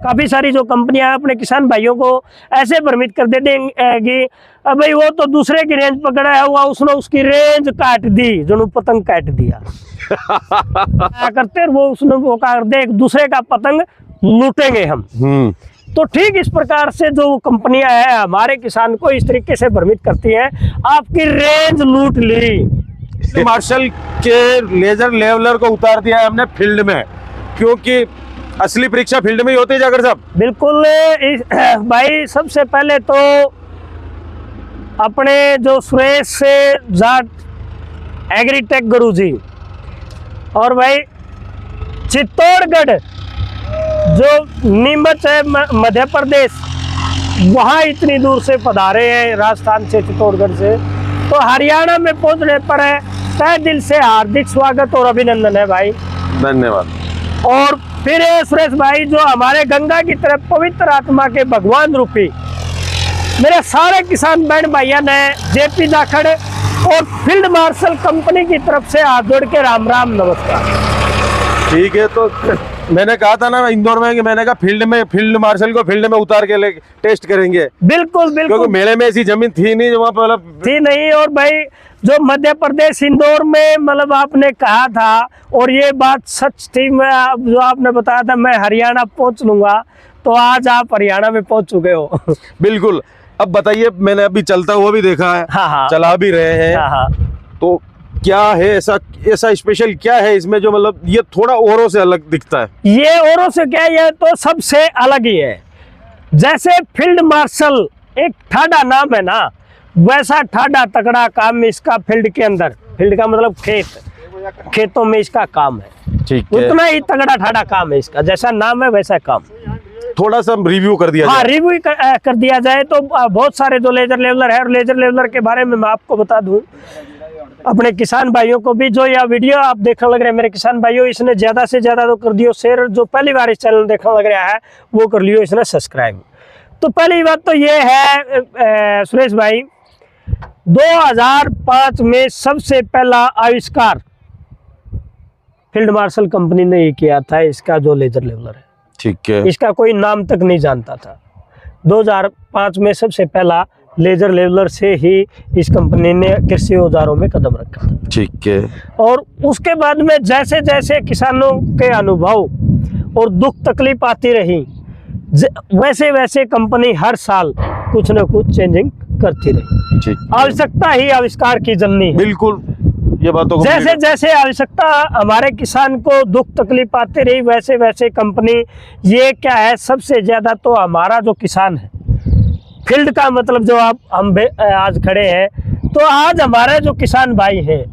काफी सारी जो कंपनियां अपने किसान भाइयों को ऐसे भ्रमित कर देंगी, अब भाई वो तो दूसरे की रेंज पकड़ा हुआ, उसने उसकी रेंज काट दी, जो पतंग काट दिया क्या करते वो उसने वो काट दे, एक दूसरे का पतंग लूटेंगे हम। तो ठीक इस प्रकार से जो कंपनियां हैं हमारे किसान को इस तरीके से भ्रमित करती हैं, आपकी रेंज लूट ली। मार्शल के लेजर लेवलर को उतार दिया है हमने फील्ड में, क्योंकि असली परीक्षा फील्ड में ही होती है जागर साहब। बिल्कुल भाई, सबसे पहले तो अपने जो सुरेश से जाट एग्रीटेक गुरुजी और भाई चित्तौड़गढ़ जो नीमच है मध्य प्रदेश, वहाँ इतनी दूर से पधारे हैं राजस्थान से, चित्तौड़गढ़ से, तो हरियाणा में पहुंचने पर है तहे दिल से हार्दिक स्वागत और अभिनंदन है भाई, धन्यवाद। और फिर सुरेश भाई जो हमारे गंगा की तरफ पवित्र आत्मा के भगवान रूपी मेरे सारे किसान बहन भाइयों ने जेपी जाखड़ और फील्ड मार्शल कंपनी की तरफ से हाथ जोड़ के राम राम नमस्कार। ठीक है, तो मैंने कहा था ना इंदौर में कि मैंने कहा फील्ड मार्शल को फील्ड में उतार के टेस्ट करेंगे। बिल्कुल बिल्कुल, क्योंकि मेले में ऐसी जमीन थी नहीं, वहाँ पर थी नहीं। और भाई जो मध्य प्रदेश इंदौर में मतलब आपने कहा था और ये बात सच थी, मैं जो आपने बताया था मैं हरियाणा पहुंच लूंगा, तो आज आप हरियाणा में पहुंच चुके हो। बिल्कुल। अब बताइए, मैंने अभी चलता हुआ भी देखा है, हाँ। चला भी रहे हैं, हाँ। तो क्या है ऐसा स्पेशल क्या है इसमें जो मतलब ये थोड़ा औरों से अलग दिखता है? ये औरों से क्या, ये तो सबसे अलग ही है। जैसे फील्ड मार्शल एक ठाडा नाम है ना, वैसा ठाडा तगड़ा काम इसका फील्ड के अंदर, फील्ड का मतलब खेतों में इसका काम है। ठीक है, उतना ही तगड़ा ठाडा काम है इसका, जैसा नाम है वैसा काम। थोड़ा सा रिव्यू कर दिया हाँ, रिव्यू कर दिया जाए तो बहुत सारे जो लेजर लेवलर है, और लेजर लेवलर के बारे में मैं आपको बता दूं अपने किसान भाइयों को भी, जो यह वीडियो आप देखने लग रहे हैं मेरे किसान भाइयों, इसने ज्यादा से ज्यादा तो कर दियो शेयर, जो पहली बार इस चैनल देखने लग रहा है वो कर लियो इसने सब्सक्राइब। तो पहली बात तो ये है सुरेश भाई, 2005 में सबसे पहला आविष्कार फील्ड मार्शल कंपनी ने ये किया था, इसका जो लेजर लेवलर है। ठीक है, इसका कोई नाम तक नहीं जानता था। 2005 में सबसे पहला लेजर लेवलर से ही इस कंपनी ने कृषि औजारों में कदम रखा था। ठीक है। और उसके बाद में जैसे जैसे किसानों के अनुभव और दुख तकलीफ आती रही, वैसे वैसे कंपनी हर साल कुछ न कुछ चेंजिंग करती रही। ठीक, आवश्यकता ही आविष्कार की जननी है। बिल्कुल, ये बातों को जैसे जैसे आवश्यकता हमारे किसान को दुख तकलीफ आती रही, वैसे वैसे कंपनी, ये क्या है, सबसे ज्यादा तो हमारा जो किसान है, फील्ड का मतलब जो हम आज खड़े हैं, तो आज हमारे जो किसान भाई हैं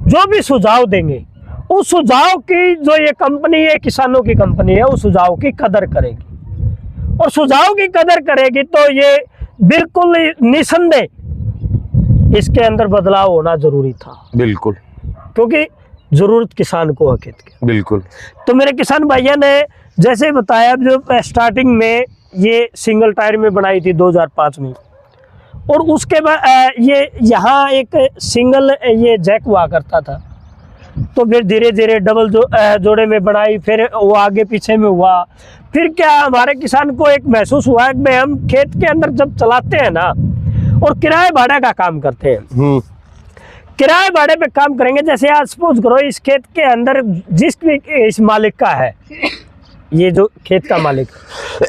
जो भी सुझाव देंगे, उस सुझाव की जो ये कंपनी है, किसानों की कंपनी है, उस सुझाव की कदर करेगी। और सुझाव की कदर करेगी तो ये बिल्कुल निसंदेह इसके अंदर बदलाव होना जरूरी था। बिल्कुल, क्योंकि जरूरत किसान को है खेत की। बिल्कुल। तो मेरे किसान भाइयों ने जैसे बताया, जो स्टार्टिंग में ये सिंगल टायर में बनाई थी 2005 में, और उसके बाद ये यहाँ एक सिंगल ये जैक हुआ करता था, तो फिर धीरे धीरे डबल जोड़े में बनाई, फिर वो आगे पीछे में हुआ। फिर क्या हमारे किसान को एक महसूस हुआ कि भाई हम खेत के अंदर जब चलाते हैं ना, और किराए भाड़े का काम करते हैं, किराए भाड़े पे काम करेंगे, जैसे आज सपोज करो इस खेत के अंदर जिस भी इस मालिक का है, ये जो खेत का मालिक,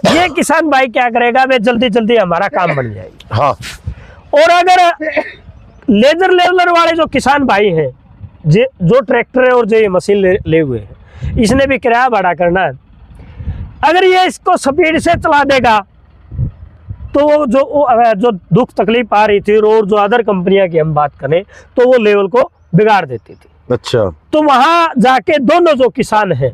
ये किसान भाई क्या करेगा, वे जल्दी जल्दी हमारा काम बन जाएगी। हाँ। और अगर लेजर लेवलर वाले जो किसान भाई हैं, जो ट्रैक्टर है और जो ये मशीन ले हुए हैं, इसने भी किराया भाड़ा करना है। अगर ये इसको स्पीड से चला देगा तो वो जो दुख तकलीफ आ रही थी, और जो अदर कंपनियां की हम बात करें, तो वो लेवल को बिगाड़ देती थी। अच्छा। तो वहां जाके दोनों जो किसान हैं,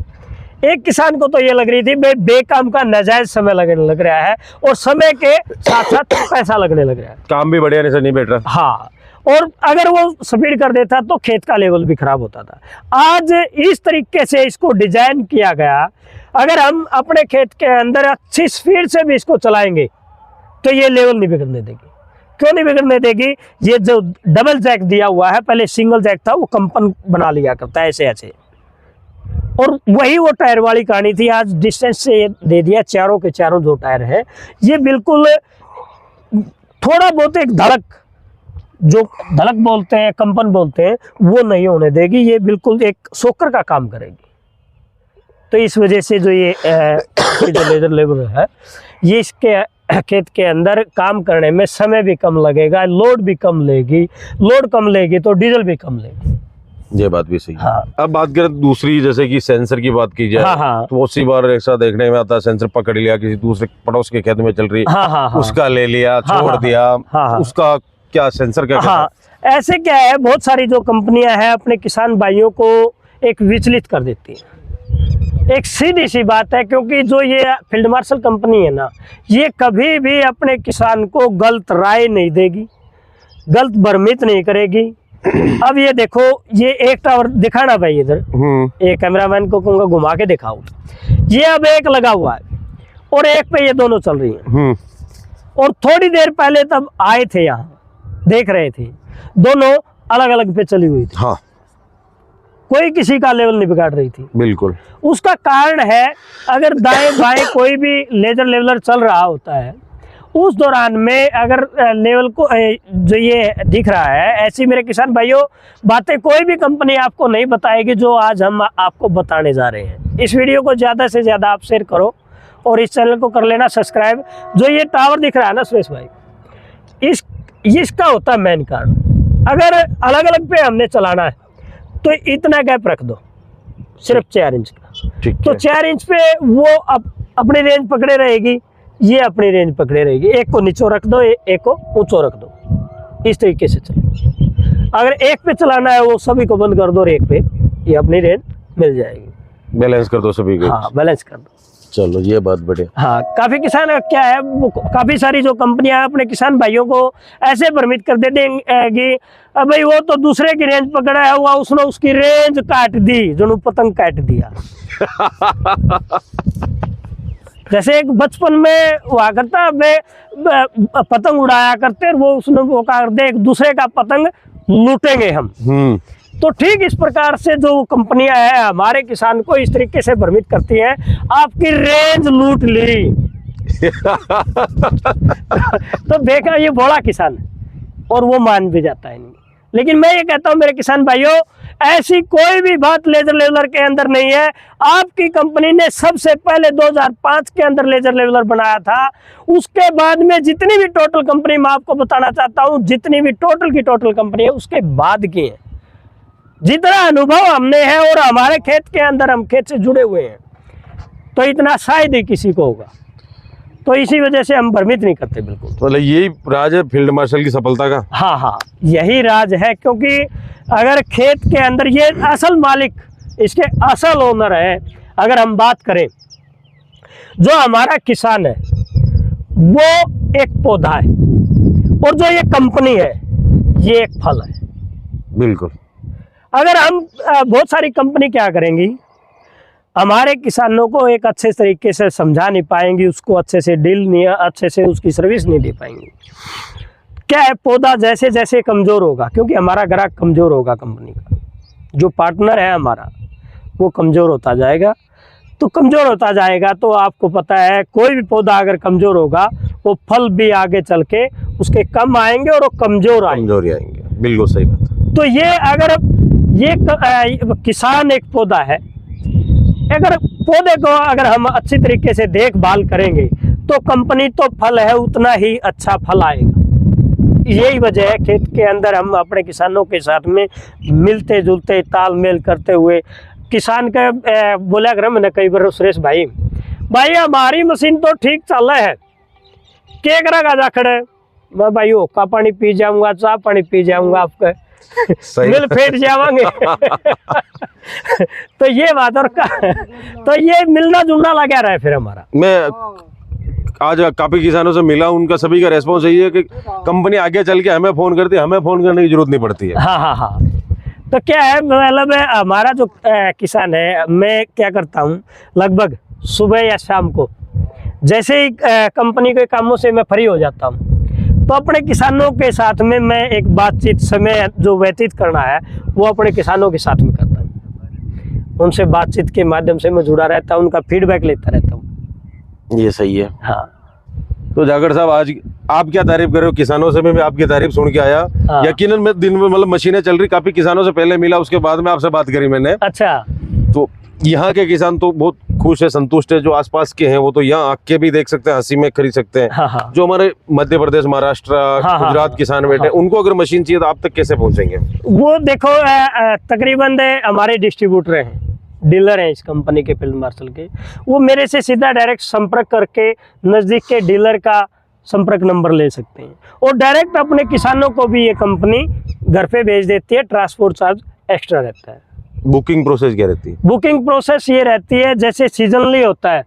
एक किसान को तो ये लग रही थी बेकाम का नाजायज समय लगने लग रहा है, और समय के साथ साथ पैसा लगने लग रहा है, काम भी बढ़िया नहीं बैठ रहा। हाँ, और अगर वो स्पीड कर देता तो खेत का लेवल भी खराब होता था। आज इस तरीके से इसको डिजाइन किया गया, अगर हम अपने खेत के अंदर अच्छी स्पीड से भी इसको चलाएंगे तो ये लेवल नहीं बिगड़ने देगी। क्यों नहीं बिगड़ने देगी? ये जो डबल जैक दिया हुआ है, पहले सिंगल जैक था, वो कंपन बना लिया करता है ऐसे ऐसे, और वही वो टायर वाली कहानी थी। आज डिस्टेंस से ये दे दिया, चारों के चारों जो टायर है ये बिल्कुल थोड़ा बहुत एक धड़क, जो धड़क बोलते हैं, कंपन बोलते हैं, वो नहीं होने देगी। ये बिल्कुल एक सोकर का काम करेगी। तो इस वजह से जो ये जो लेजर लेवल है, ये इसके खेत के अंदर काम करने में समय भी कम लगेगा, लोड भी कम लेगी। लोड कम लेगी तो डीजल भी कम लेगी। ये बात भी सही है। हाँ। अब बात करें दूसरी, जैसे कि सेंसर की बात की जाए, हाँ, हाँ। तो बहुत सी बार ऐसा देखने में आता है, सेंसर पकड़ लिया, किसी दूसरे पड़ोस के खेत में चल रही, हाँ, हाँ, हाँ। उसका ले लिया, हाँ, छोड़ हाँ, दिया, हाँ, हाँ। उसका क्या सेंसर क्या कहता हाँ, ऐसे क्या है, बहुत सारी जो कंपनियां हैं अपने किसान भाइयों को एक विचलित कर देती है। एक सीधी सी बात है, क्योंकि जो ये फील्ड मार्शल कंपनी है ना, ये कभी भी अपने किसान को गलत राय नहीं देगी, गलत भ्रमित नहीं करेगी। अब ये देखो, ये एक टावर दिखाना भाई इधर, ये कैमरामैन को कहूँगा घुमा के दिखाओ। ये अब एक लगा हुआ है और एक पे ये दोनों चल रही हैं। और थोड़ी देर पहले तब आए थे, यहाँ देख रहे थे, दोनों अलग अलग पे चली हुई थी। हाँ, कोई किसी का लेवल नहीं बिगाड़ रही थी। बिल्कुल। उसका कारण है, अगर दाएं बाएं कोई भी लेजर लेवलर चल रहा होता है, उस दौरान में अगर लेवल को जो ये दिख रहा है, ऐसी मेरे किसान भाइयों बातें कोई भी कंपनी आपको नहीं बताएगी जो आज हम आपको बताने जा रहे हैं। इस वीडियो को ज़्यादा से ज़्यादा आप शेयर करो और इस चैनल को कर लेना सब्सक्राइब। जो ये टावर दिख रहा है ना सुरेश भाई, इसका होता है मेन कारण। अगर अलग अलग पे हमने चलाना है तो इतना गैप रख दो, सिर्फ 4 इंच का। ठीक तो है। 4 इंच पे वो अपनी रेंज पकड़े रहेगी, ये अपनी रेंज पकड़े रहेगी। एक को नीचो रख दो, एक को ऊंचो रख दो, इस तरीके से चलो। अगर एक पे चलाना है, वो सभी को बंद कर दो और एक पे, ये अपनी रेंज मिल जाएगी। बैलेंस कर दो सभी को। हाँ, बैलेंस कर दो। चलो, ये बात बढ़िया। हाँ, काफी किसान क्या है, काफी सारी जो कंपनियां अपने किसान भाइयों को ऐसे भ्रमित कर देंगे कि भाई वो तो दूसरे की रेंज पकड़ा हुआ, उसने उसकी रेंज काट दी, जो पतंग काट दिया। जैसे एक बचपन में हुआ करता, वे पतंग उड़ाया करते, वो उसने वो कर दे, एक दूसरे का पतंग लूटेंगे हम। तो ठीक इस प्रकार से जो कंपनियां हैं हमारे किसान को इस तरीके से भ्रमित करती हैं, आपकी रेंज लूट ली। तो देखा, ये बड़ा किसान है और वो मान भी जाता है नहीं। लेकिन मैं ये कहता हूं मेरे किसान भाइयों, ऐसी कोई भी बात लेजर लेवलर के अंदर नहीं है। आपकी कंपनी ने सबसे पहले 2005 के अंदर लेजर लेवलर बनाया था। उसके बाद में जितनी भी टोटल कंपनी, मैं आपको बताना चाहता हूं, जितनी भी टोटल की टोटल कंपनी है उसके बाद की है। जितना अनुभव हमने है और हमारे खेत के अंदर, हम खेत से जुड़े हुए हैं, तो इतना शायद ही किसी को होगा। तो इसी वजह से हम भ्रमित नहीं करते बिल्कुल। मतलब यही राज है फील्ड मार्शल की सफलता का। हाँ हाँ, यही राज है। क्योंकि अगर खेत के अंदर ये असल मालिक, इसके असल ओनर है, अगर हम बात करें, जो हमारा किसान है वो एक पौधा है और जो ये कंपनी है ये एक फल है। बिल्कुल। अगर हम बहुत सारी कंपनी क्या करेंगी, हमारे किसानों को एक अच्छे तरीके से समझा नहीं पाएंगी, उसको अच्छे से डील नहीं, अच्छे से उसकी सर्विस नहीं दे पाएंगी। क्या है, पौधा जैसे जैसे कमज़ोर होगा, क्योंकि हमारा ग्राहक कमज़ोर होगा, कंपनी का जो पार्टनर है हमारा वो कमज़ोर होता जाएगा। तो कमज़ोर होता जाएगा तो आपको पता है, कोई भी पौधा अगर कमज़ोर होगा, वो फल भी आगे चल के उसके कम आएंगे और वो कमज़ोर आएंगे। बिल्कुल सही बात। तो ये अगर ये किसान एक पौधा है, अगर पौधे को अगर हम अच्छी तरीके से देखभाल करेंगे तो कंपनी तो फल है, उतना ही अच्छा फल आएगा। यही वजह है खेत के अंदर हम अपने किसानों के साथ में मिलते जुलते, तालमेल करते हुए, किसान का बोला कर मैंने कई बार, सुरेश भाई हमारी मशीन तो ठीक चल रहा है, क्या करेगा जाखड़, मैं भाई ओका पानी पी जाऊंगा, चाह पानी पी जाऊंगा, आपका मिल फेट जावांगे। तो ये बात, और तो ये मिलना जुलना लगा रहा है फिर हमारा। मैं आज काफी किसानों से मिला, उनका सभी का रेस्पॉन्स यही है कि कंपनी आगे चल के हमें फोन करती है, हमें फोन करने की जरूरत नहीं पड़ती है। हाँ हाँ हाँ। तो क्या है, मतलब हमारा जो किसान है, मैं क्या करता हूँ, लगभग सुबह या शाम को जैसे ही कंपनी के कामों से मैं फ्री हो जाता हूँ, तो अपने किसानों के साथ में मैं एक बातचीत, समय जो व्यतीत करना है वो अपने किसानों के साथ में करता हूँ। उनसे बातचीत के माध्यम से मैं जुड़ा रहता हूँ, उनका फीडबैक लेता रहता हूँ। ये सही है। हाँ तो जाखड़ साहब, आज आप क्या तारीफ कर रहे हो? किसानों से मैं आपकी तारीफ सुन के आया। हाँ। यकीनन मैं दिन में मतलब मशीनें चल रही, काफी किसानों से पहले मिला, उसके बाद में आपसे बात करी मैंने। अच्छा। तो यहाँ के किसान तो बहुत खुश है, संतुष्ट है। जो आसपास के हैं वो तो यहाँ आके भी देख सकते हैं, हंसी में खरीद सकते हैं। हाँ हाँ जो हमारे मध्य प्रदेश, महाराष्ट्र, हाँ, गुजरात हाँ, किसान बैठे, हाँ। उनको अगर मशीन चाहिए तो आप तक कैसे पहुंचेंगे? वो देखो तकरीबन हमारे डिस्ट्रीब्यूटर हैं, डीलर हैं इस कंपनी के, फील्ड मार्शल के। वो मेरे से सीधा डायरेक्ट संपर्क करके नज़दीक के डीलर का संपर्क नंबर ले सकते हैं, और डायरेक्ट अपने किसानों को भी ये कंपनी घर पे भेज देती है। ट्रांसपोर्ट चार्ज एक्स्ट्रा रहता है। बुकिंग प्रोसेस क्या रहती है? बुकिंग प्रोसेस ये रहती है, जैसे सीजनली होता है,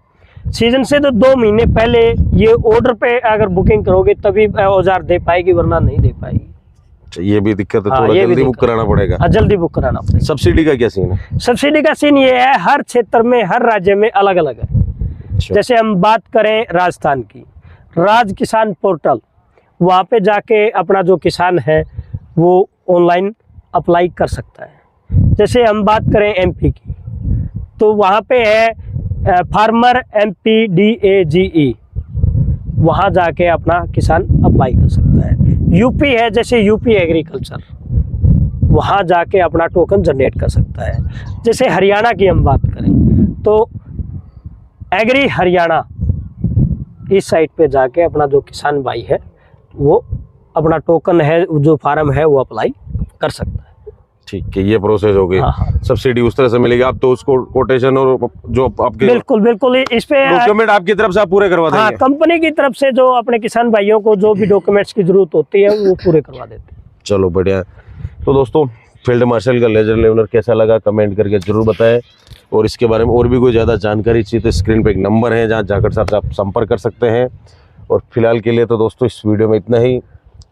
सीजन से तो 2 महीने पहले ये ऑर्डर पे अगर बुकिंग करोगे तभी औजार दे पाएगी, वरना नहीं दे पाएगी। अच्छा, ये भी दिक्कत है, हाँ, थोड़ा ये भी जल्दी बुक दिक्कत कराना पड़ेगा। हाँ, जल्दी बुक कराना पड़ेगा। सब्सिडी का क्या सीन है? सब्सिडी का सीन ये है, हर क्षेत्र में, हर राज्य में अलग अलग है। अच्छा। जैसे हम बात करें राजस्थान की, राज किसान पोर्टल, वहाँ पे जाके अपना जो किसान है वो ऑनलाइन अप्लाई कर सकता है। जैसे हम बात करें एमपी की, तो वहाँ पे है फार्मर MPDAGE, वहाँ जाके अपना किसान अप्लाई कर सकता है। यूपी है, जैसे यूपी एग्रीकल्चर, वहाँ जाके अपना टोकन जनरेट कर सकता है। जैसे हरियाणा की हम बात करें तो एग्री हरियाणा, इस साइट पे जाके अपना जो किसान भाई है वो अपना टोकन है, जो फार्म है वो अप्लाई कर सकता है। ठीक है, ये प्रोसेस हो गई। हाँ, हाँ। सब्सिडी उस तरह से मिलेगी, आप तो उसको कोटेशन और जो आपके बिल्कुल बिल्कुल, इस पे डॉक्यूमेंट आपकी तरफ से आप पूरे करवा हाँ, देंगे? कंपनी की तरफ से जो अपने किसान भाइयों को जो भी डॉक्यूमेंट्स की जरूरत होती है वो पूरे करवा देते हैं। चलो बढ़िया है। तो दोस्तों, फील्ड मार्शल का लेजर लेवलर कैसा लगा कमेंट करके जरूर बताएं, और इसके बारे में और भी कोई ज़्यादा जानकारी चाहिए तो स्क्रीन पे एक नंबर है जहाँ जाकर साहब से आप संपर्क कर सकते हैं। और फिलहाल के लिए तो दोस्तों इस वीडियो में इतना ही।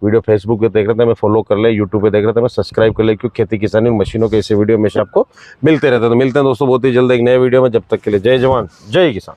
वीडियो फेसबुक पे देख रहे थे मैं फॉलो कर ले, यूट्यूब पे देख रहे थे मैं सब्सक्राइब कर ले, क्योंकि खेती किसानी मशीनों के ऐसे वीडियो हमेशा आपको मिलते रहते हैं। तो मिलते हैं दोस्तों बहुत ही जल्द एक नए वीडियो में। जब तक के लिए जय जवान जय किसान।